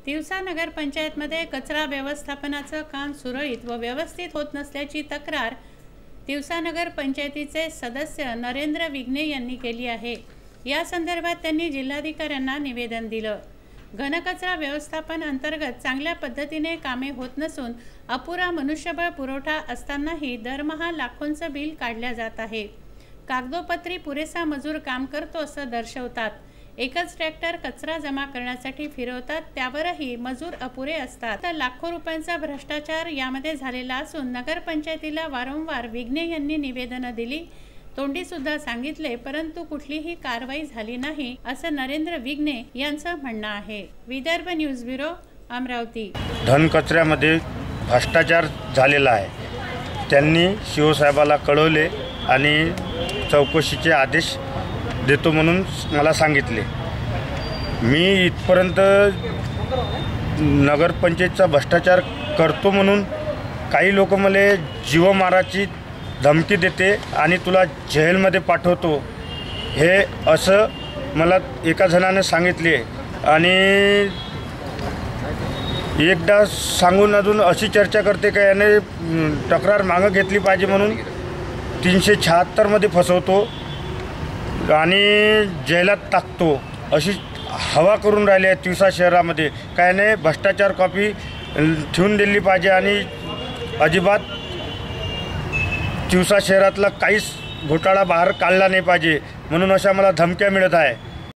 तिवसा नगरपंचायतमध्ये कचरा व्यवस्थापनाचं काम सुरळीत व व्यवस्थित होत नसल्याची तक्रार तिवसा नगरपंचायतीचे सदस्य नरेंद्र विघ्ने यांनी केली आहे। या संदर्भात त्यांनी जिल्हाधिकाऱ्यांना निवेदन दिलं। घनकचरा व्यवस्थापन अंतर्गत चांगल्या पद्धतीने कामे होत नसून अपुरा मनुष्यबळ पुरवठा असतानाही दरमहा लाखोंचं बिल काढल्या जात आहे। कागदोपत्री पुरेसा मजूर काम करतो असं दर्शवतात। एकच ट्रॅक्टर कचरा जमा करण्यासाठी फिरवतात, त्यावरही मजूर अपुरे असतात। तर लाखो रुपयांचा भ्रष्टाचार यामध्ये झालेला असून नगरपंचायतीला वारंवार विघ्ने यांनी निवेदनं दिली, तोंडी सुद्धा सांगितले, परंतु कुठलीही कारवाई झाली नाही असं नरेंद्र विघ्ने यांचं म्हणणं आहे। Vidarbha news bureau, Amravati. घनकचऱ्यामध्ये भ्रष्टाचार झालेला आहे। त्यांनी शिवसाहेबाला कळवले आणि चौकशीचे आदेश देतो म्हणून मला सांगितले। मी इथपर्यंत नगरपंचायतचा भ्रष्टाचार करतो म्हणून काही लोक मला जीवमाराची धमकी देते आणि तुला जेलमध्ये पाठवतो, हे असं मला एका जणाने सांगितले। आणि एकदा सांगून अजून अशी चर्चा करते का याने तक्रार मागं घेतली पाहिजे म्हणून 376 मध्ये फसवतो आणि जेलात टाकतो, अशी हवा करून राहिली आहे तिवसा शहरामध्ये। काय नाही, भ्रष्टाचार कॉपी ठेवून दिली पाहिजे आणि अजिबात तिवसा शहरातला काहीच घोटाळा बाहेर काढला नाही पाहिजे म्हणून अशा मला धमक्या मिळत आहे।